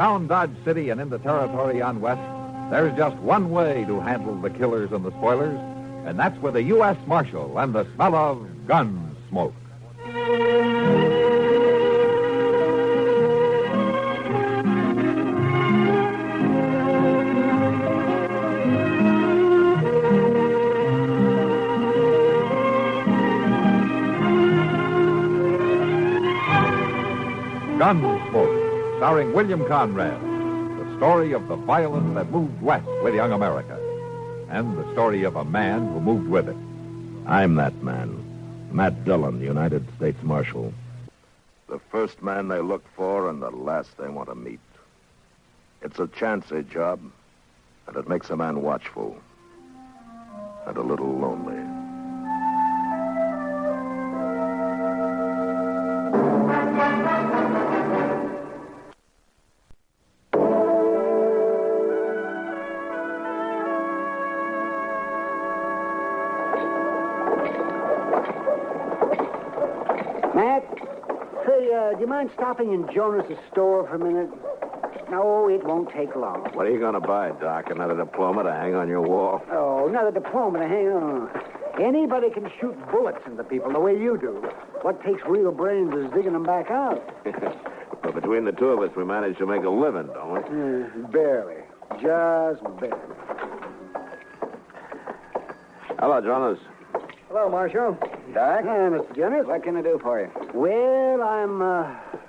Around Dodge City and into territory on west, there's just one way to handle the killers and the spoilers, and that's with a U.S. Marshal and the smell of gun smoke. Gunsmoke, starring William Conrad. The story of the violence that moved west with young America. And the story of a man who moved with it. I'm that man. Matt Dillon, United States Marshal. The first man they look for and the last they want to meet. It's a chancy job, and it makes a man watchful. And a little lonely. Do you mind stopping in Jonas's store for a minute? No, it won't take long. What are you going to buy, Doc? Another diploma to hang on your wall? Oh, another diploma to hang on. Anybody can shoot bullets into people the way you do. What takes real brains is digging them back out. But between the two of us, we managed to make a living, don't we? Barely. Just barely. Hello, Jonas. Hello, Marshal. Doc? Mr. Jonas. What can I do for you? Well, I'm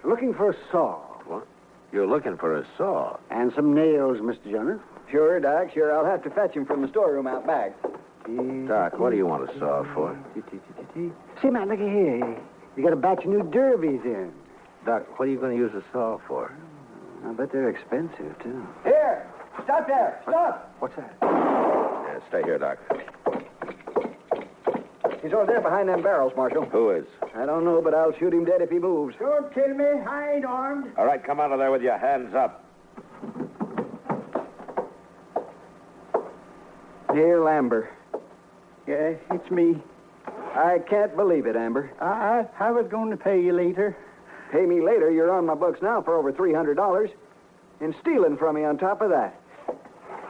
looking for a saw. What? You're looking for a saw? And some nails, Mr. Jonas. Sure, Doc, sure. I'll have to fetch him from the storeroom out back. Doc, what do you want a saw for? See, Matt, look here. You got a batch of new derbies in. Doc, what are you going to use a saw for? I bet they're expensive, too. Here! Stop there! Stop! What's that? Yeah, stay here, Doc. He's over there behind them barrels, Marshal. Who is? I don't know, but I'll shoot him dead if he moves. Don't kill me. I ain't armed. All right, come out of there with your hands up. Here, Amber. Yeah, it's me. I can't believe it, Amber. I was going to pay you later. Pay me later. You're on my books now for over $300. And stealing from me on top of that.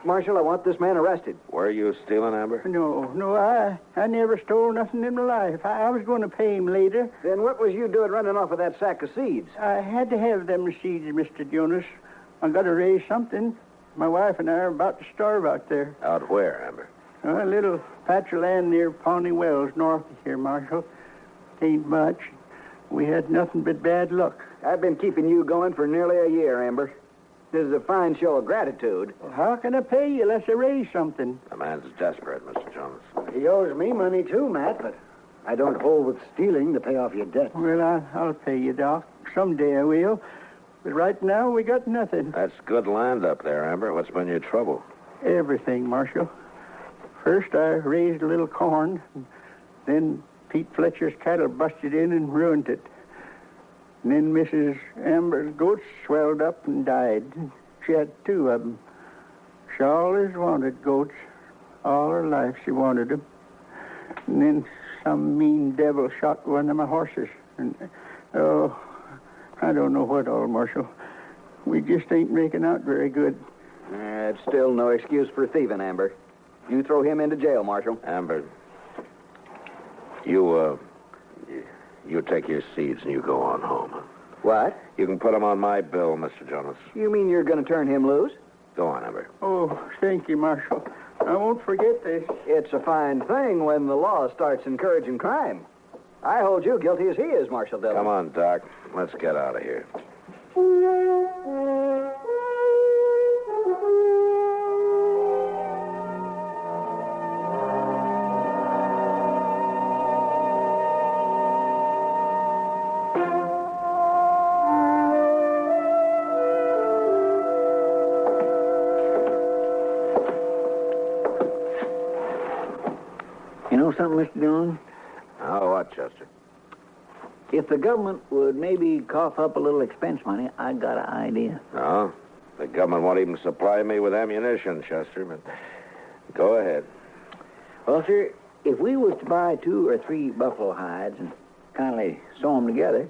Marshal, I want this man arrested. Were you stealing, Amber? No, I never stole nothing in my life. I was going to pay him later. Then what was you doing running off with that sack of seeds? I had to have them seeds, Mr. Jonas. I got to raise something. My wife and I are about to starve out there. Out where, Amber? A little patch of land near Pawnee Wells, north of here, Marshal. Ain't much. We had nothing but bad luck. I've been keeping you going for nearly a year, Amber. This is a fine show of gratitude. Well, how can I pay you unless I raise something? The man's desperate, Mr. Jonas. He owes me money, too, Matt, but I don't hold with stealing to pay off your debt. Well, I'll pay you, Doc. Someday I will. But right now, we got nothing. That's good land up there, Amber. What's been your trouble? Everything, Marshal. First, I raised a little corn. Then Pete Fletcher's cattle busted in and ruined it. And then Mrs. Amber's goats swelled up and died. She had two of them. She always wanted goats. All her life she wanted them. And then some mean devil shot one of my horses. And, I don't know what all, Marshal. We just ain't making out very good. It's still no excuse for thieving, Amber. You throw him into jail, Marshal. Amber, you take your seeds and you go on home. What? You can put them on my bill, Mr. Jonas. You mean you're going to turn him loose? Go on, Amber. Oh, thank you, Marshal. I won't forget this. It's a fine thing when the law starts encouraging crime. I hold you guilty as he is, Marshal Dillon. Come on, Doc. Let's get out of here. You know something, Mr. Dillon? Oh, what, Chester? If the government would maybe cough up a little expense money, I got an idea. No, the government won't even supply me with ammunition, Chester, but go ahead. Well, sir, if we was to buy 2 or 3 buffalo hides and kindly sew them together,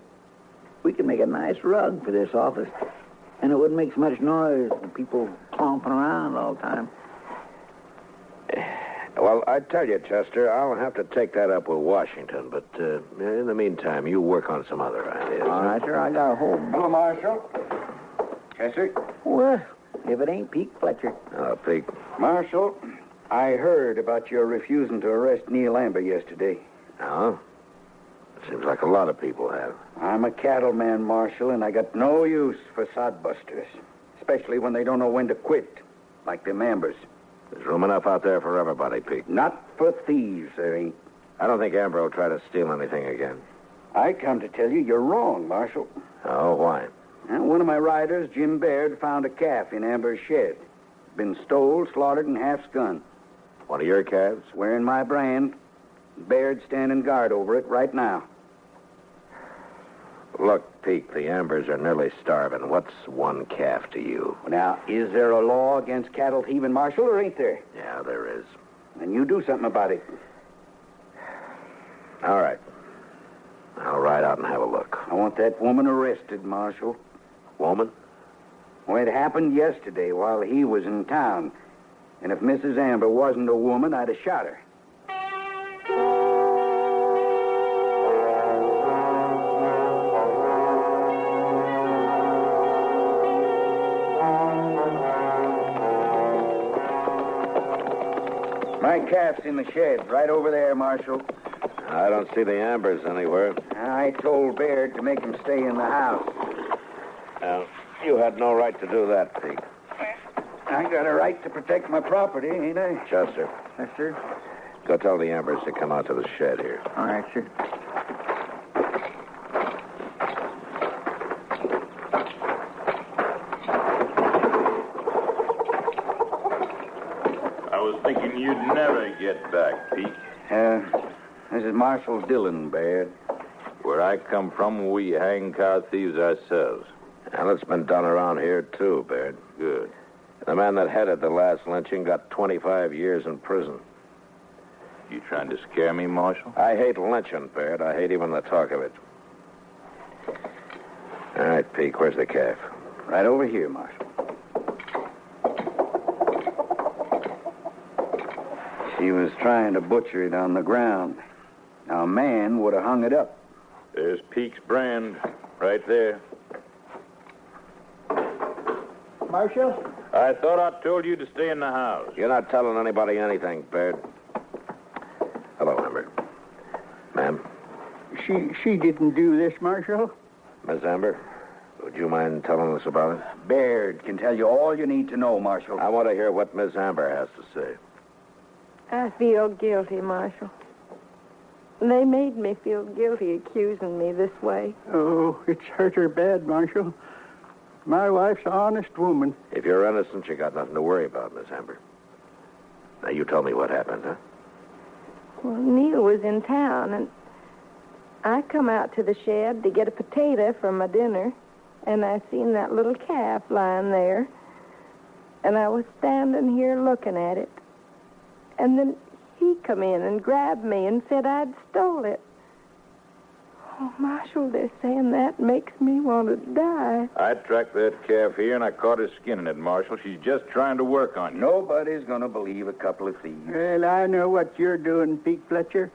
we could make a nice rug for this office. And it wouldn't make so much noise with people clomping around all the time. Well, I tell you, Chester, I'll have to take that up with Washington, but in the meantime, you work on some other ideas. All right, sir. I got a whole... Hello, Marshal. Chester? Well, if it ain't Pete Fletcher. Oh, Pete. Marshal, I heard about your refusing to arrest Neil Amber yesterday. Oh? Seems like a lot of people have. I'm a cattleman, Marshal, and I got no use for sodbusters, especially when they don't know when to quit, like them Ambers. There's room enough out there for everybody, Pete. Not for thieves, there ain't. I don't think Amber will try to steal anything again. I come to tell you you're wrong, Marshal. Oh, why? Well, one of my riders, Jim Baird, found a calf in Amber's shed. Been stole, slaughtered, and half skunned. One of your calves? Wearing my brand. Baird standing guard over it right now. Look, Pete, the Ambers are nearly starving. What's one calf to you? Now, is there a law against cattle thieving, Marshal, or ain't there? Yeah, there is. Then you do something about it. All right. I'll ride out and have a look. I want that woman arrested, Marshal. Woman? Well, it happened yesterday while he was in town. And if Mrs. Amber wasn't a woman, I'd have shot her. My calf's in the shed, right over there, Marshal. I don't see the Ambers anywhere. I told Baird to make him stay in the house. Now, you had no right to do that, Pete. I got a right to protect my property, ain't I? Chester, Yes, sir. go tell the Ambers to come out to the shed here. All right, sir. I was thinking you'd never get back, Pete. This is Marshal Dillon, Baird. Where I come from, we hang cow thieves ourselves. Well, it's been done around here, too, Baird. Good. The man that headed the last lynching got 25 years in prison. You trying to scare me, Marshal? I hate lynching, Baird. I hate even the talk of it. All right, Pete, where's the calf? Right over here, Marshal. She was trying to butcher it on the ground. Now, a man would have hung it up. There's Pete's brand, right there. Marshal? I thought I told you to stay in the house. You're not telling anybody anything, Baird. Hello, Amber. Ma'am? She didn't do this, Marshal. Miss Amber, would you mind telling us about it? Baird can tell you all you need to know, Marshal. I want to hear what Miss Amber has to say. I feel guilty, Marshal. They made me feel guilty accusing me this way. Oh, it's hurt her bad, Marshal. My wife's an honest woman. If you're innocent, you got nothing to worry about, Miss Amber. Now, you tell me what happened, huh? Well, Neil was in town, and I come out to the shed to get a potato for my dinner, and I seen that little calf lying there, and I was standing here looking at it. And then he come in and grabbed me and said I'd stole it. Oh, Marshal, they're saying that makes me want to die. I tracked that calf here, and I caught her skinning it, Marshal. She's just trying to work on you. Nobody's going to believe a couple of thieves. Well, I know what you're doing, Pete Fletcher,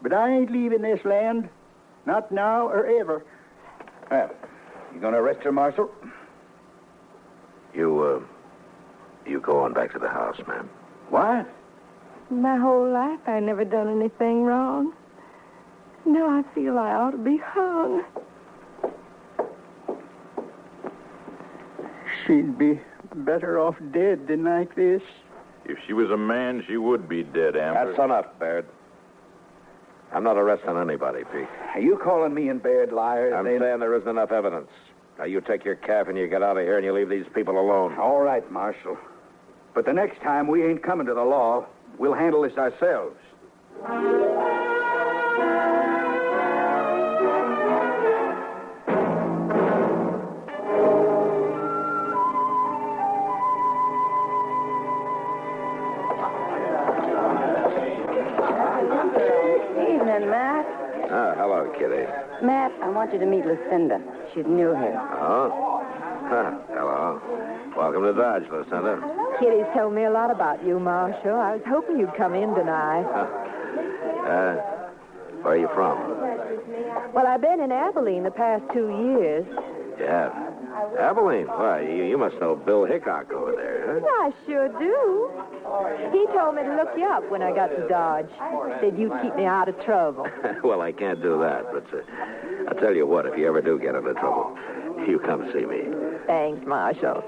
but I ain't leaving this land. Not now or ever. Well, you going to arrest her, Marshal? You go on back to the house, ma'am. What? My whole life I never done anything wrong. Now I feel I ought to be hung. She'd be better off dead than like this. If she was a man, she would be dead, Amber. That's enough, Baird. I'm not arresting anybody, Pete. Are you calling me and Baird liars? I'm saying there isn't enough evidence. Now, you take your calf and you get out of here and you leave these people alone. All right, Marshal. But the next time we ain't coming to the law. We'll handle this ourselves. Evening, Matt. Ah, hello, Kitty. Matt, I want you to meet Lucinda. She's new here. Oh? Hello. Welcome to Dodge, Lucinda. Kitty's told me a lot about you, Marshal. I was hoping you'd come in tonight. Where are you from? Well, I've been in Abilene the past 2 years. Yeah. Abilene. Why, you must know Bill Hickok over there, huh? I sure do. He told me to look you up when I got to Dodge. Said you'd keep me out of trouble. Well, I can't do that, but I'll tell you what, if you ever do get into trouble, you come see me. Thanks, Marshal.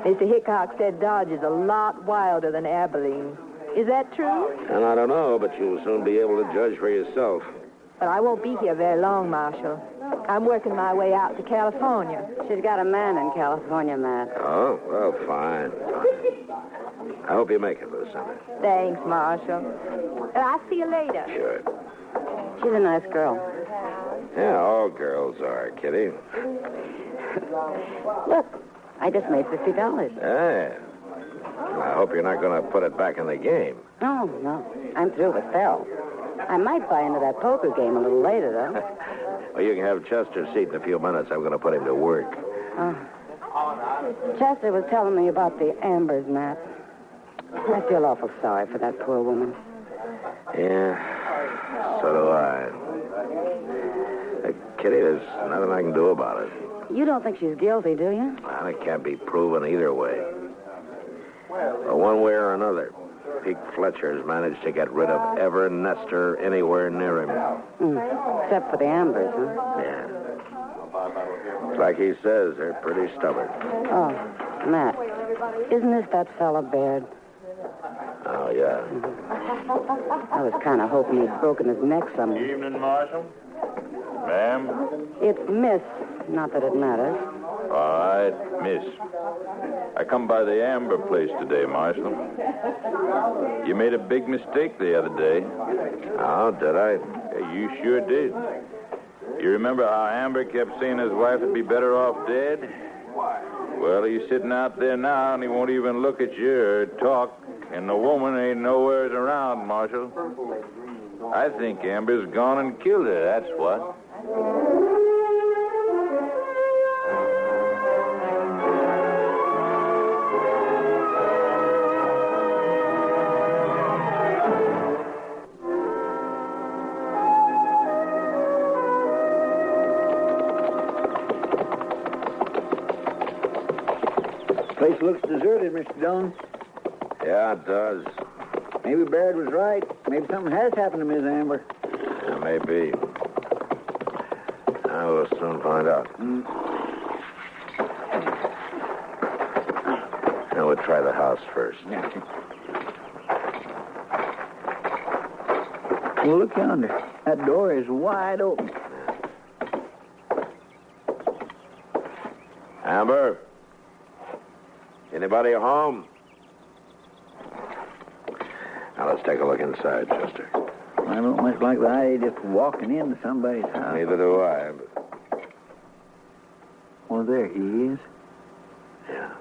Mr. Hickok said Dodge is a lot wilder than Abilene. Is that true? And I don't know, but you'll soon be able to judge for yourself. But I won't be here very long, Marshal. I'm working my way out to California. She's got a man in California, Matt. Oh, well, fine. I hope you make it, Lucinda. Thanks, Marshal. I'll see you later. Sure. She's a nice girl. Yeah, all girls are, Kitty. Look, I just made $50. Yeah. I hope you're not going to put it back in the game. No. I'm through with Phil. I might buy into that poker game a little later, though. Well, you can have Chester's seat in a few minutes. I'm going to put him to work. Chester was telling me about the Ambers, Matt. I feel awful sorry for that poor woman. Yeah, so do I. Kitty, there's nothing I can do about it. You don't think she's guilty, do you? Well, it can't be proven either way. But one way or another, Pete Fletcher's managed to get rid of ever Nestor anywhere near him. Except for the Ambers, huh? Yeah. Like he says, they're pretty stubborn. Oh, Matt, isn't this that fella Baird? Oh, yeah. I was kind of hoping he'd broken his neck somewhere. Evening, Marshal. Ma'am? It's Miss, not that it matters. All right, miss. I come by the Amber place today, Marshal. You made a big mistake the other day. Oh, did I? Yeah, you sure did. You remember how Amber kept saying his wife would be better off dead? Well, he's sitting out there now, and he won't even look at you or talk, and the woman ain't nowhere around, Marshal. I think Amber's gone and killed her, that's what. Place looks deserted, Mr. Dillon. Yeah, it does. Maybe Baird was right. Maybe something has happened to Miss Amber. Yeah, maybe. I will soon find out. Now we'll try the house first. Well, look yonder. That door is wide open. Amber? Anybody home? Now let's take a look inside, Chester. I don't much like the idea of just walking into somebody's house. Neither do I, but... Well, there he is. Yeah.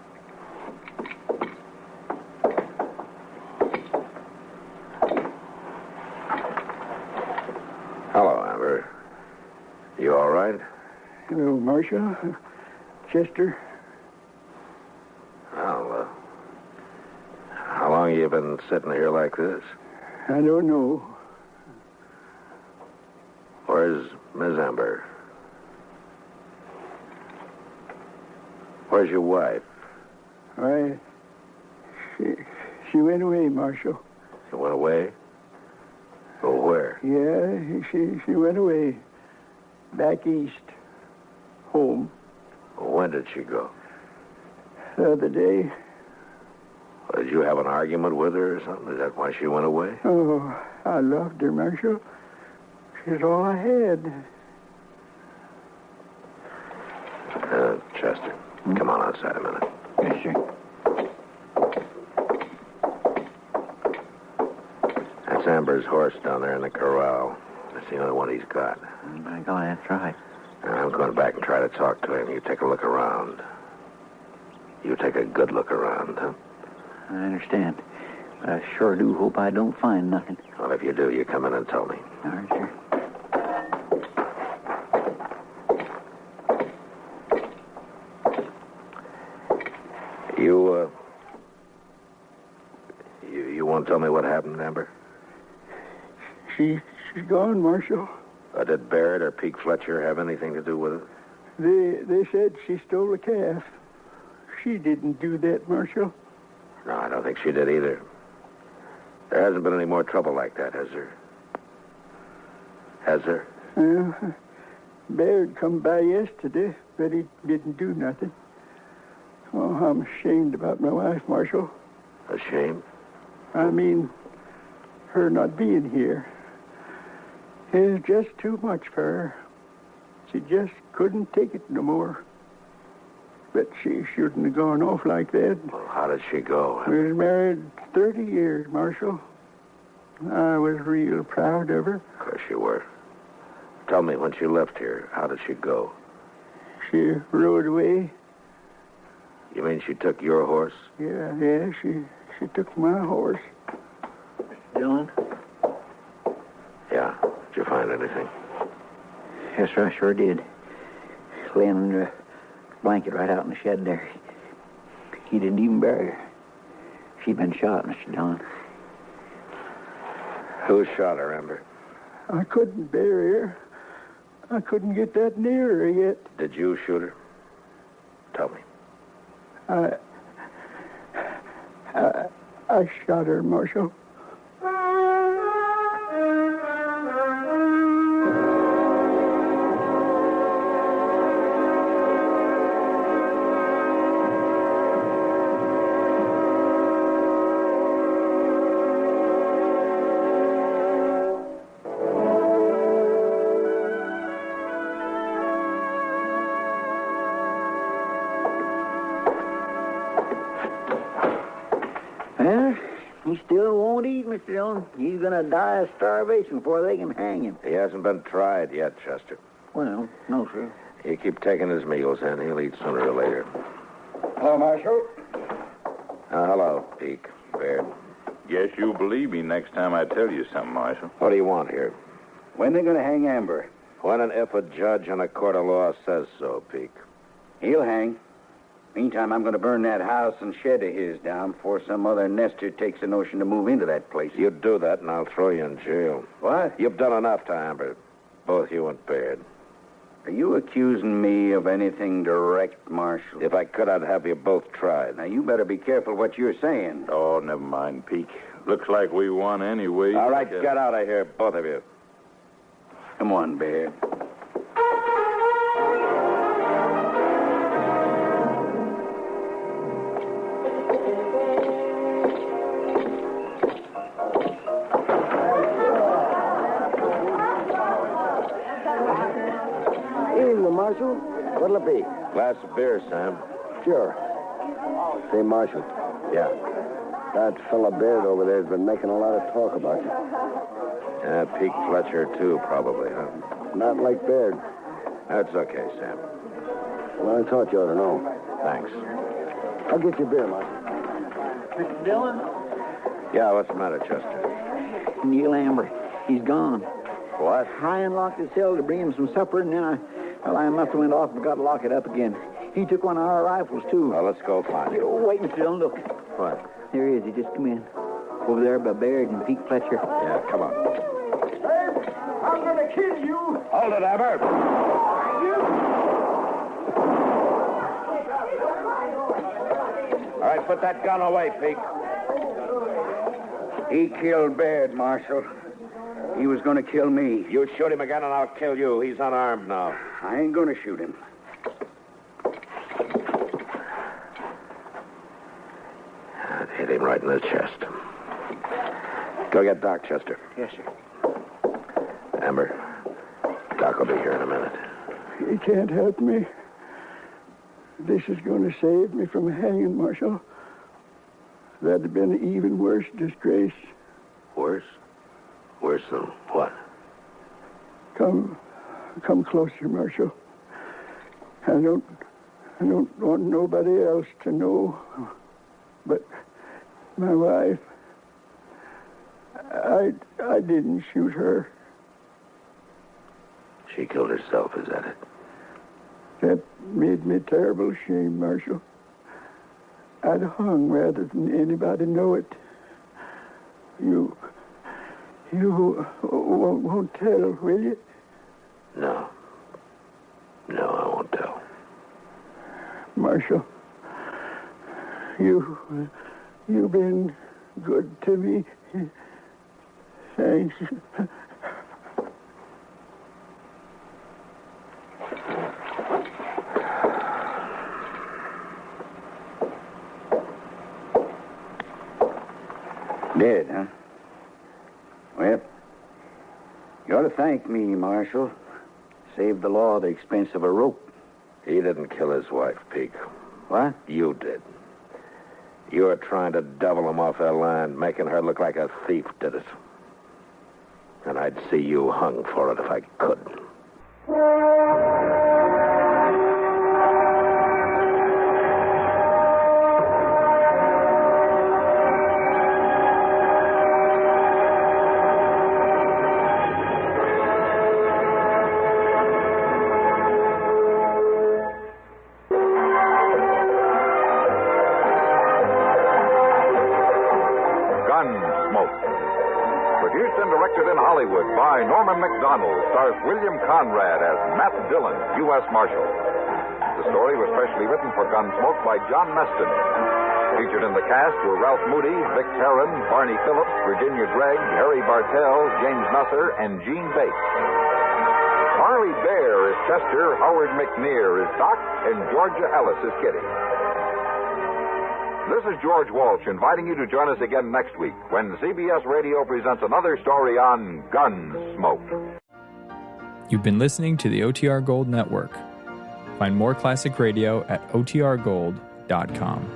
Hello, Amber. You all right? Hello, Marshal. Chester. Well, how long you been sitting here like this? I don't know. Where's Miss Amber? Where's your wife? Why, she went away, Marshal. She went away? Go where? Yeah, she went away. Back east. Home. When did she go? The other day. Did you have an argument with her or something? Is that why she went away? Oh, I loved her, Marshal. She's all I had. Chester, come on outside a minute. Yes, sir. That's Amber's horse down there in the corral. That's the only one he's got. By golly, that's right. I'm going back and try to talk to him. You take a look around. You take a good look around, huh? I understand. But I sure do hope I don't find nothing. Well, if you do, you come in and tell me. All right, sir. want to tell me what happened, Amber? She's gone, Marshal. Did Barrett or Pete Fletcher have anything to do with it? They said she stole a calf. She didn't do that, Marshal. No, I don't think she did either. There hasn't been any more trouble like that, has there? Has there? Baird come by yesterday, but he didn't do nothing. Oh, I'm ashamed about my wife, Marshal. Ashamed? I mean, her not being here. It's just too much for her. She just couldn't take it no more. But she shouldn't have gone off like that. Well, how did she go? We was married 30 years, Marshal. I was real proud of her. Of course you were. Tell me, when she left here, how did she go? She rode away. You mean she took your horse? Yeah, she took my horse. Dillon? Yeah. Did you find anything? Yes, sir, I sure did. Laying under a blanket right out in the shed there. He didn't even bury her. She'd been shot, Mr. Dillon. Who shot her, Amber? I couldn't bury her. I couldn't get that near her yet. Did you shoot her? Tell me. I shot her, Marshal. He still won't eat, Mr. Dillon. He's going to die of starvation before they can hang him. He hasn't been tried yet, Chester. Well, no, sir. You keep taking his meals, and he'll eat sooner or later. Hello, Marshal. Hello, Peek. Baird. Guess you'll believe me next time I tell you something, Marshal. What do you want here? When they going to hang Amber? When and if a judge in a court of law says so, Peek. He'll hang. Meantime, I'm going to burn that house and shed of his down before some other nester takes a notion to move into that place. You do that, and I'll throw you in jail. What? You've done enough to Amber. Both you and Baird. Are you accusing me of anything direct, Marshal? If I could, I'd have you both tried. Now, you better be careful what you're saying. Oh, never mind, Peek. Looks like we won anyway. All right, get out of here, both of you. Come on, Baird. Evening, Marshal. What'll it be? Glass of beer, Sam. Sure. Say, Marshal, Yeah. that fella Baird over there has been making a lot of talk about you. Yeah, Peek Fletcher, too, probably, huh? Not like Baird. That's okay, Sam. Well, I thought you ought to know. Thanks. I'll get you beer, Marshal. Mr. Dillon? Yeah, what's the matter, Chester? Neil Amber. He's gone. What? I unlocked his cell to bring him some supper, and then I must have went off and forgot to lock it up again. He took one of our rifles, too. Well, let's go find him. Oh, wait, Mr. Dillon, look. What? There he is. He just come in. Over there by Baird and Pete Fletcher. Yeah, come on. Babe, I'm going to kill you. Hold it, Amber. All right, put that gun away, Peek. He killed Baird, Marshal. He was going to kill me. You shoot him again, and I'll kill you. He's unarmed now. I ain't going to shoot him. That hit him right in the chest. Go get Doc, Chester. Yes, sir. Amber, Doc will be here in a minute. He can't help me. This is going to save me from hanging, Marshal. That'd have been an even worse disgrace. Worse? Worse than what? Come closer, Marshal. I don't want nobody else to know, but my wife. I didn't shoot her. She killed herself, is that it? That made me terrible ashamed, Marshal. I'd hung rather than anybody know it. You won't tell, will you? No. No, I won't tell. Marshal, you've been good to me. Thanks. Dead, huh? Well, you ought to thank me, Marshal. Saved the law the expense of a rope. He didn't kill his wife, Peake. What? You did. You were trying to double him off her land, making her look like a thief did it. And I'd see you hung for it if I could. Produced and directed in Hollywood by Norman Macdonald, stars William Conrad as Matt Dillon, U.S. Marshal. The story was specially written for Gunsmoke by John Meston. Featured in the cast were Ralph Moody, Vic Perrin, Barney Phillips, Virginia Gregg, Harry Bartell, James Nusser, and Gene Bates. Harley Bear is Chester, Howard McNear is Doc, and Georgia Ellis is Kitty. This is George Walsh inviting you to join us again next week when CBS Radio presents another story on Gunsmoke. You've been listening to the OTR Gold Network. Find more classic radio at otrgold.com.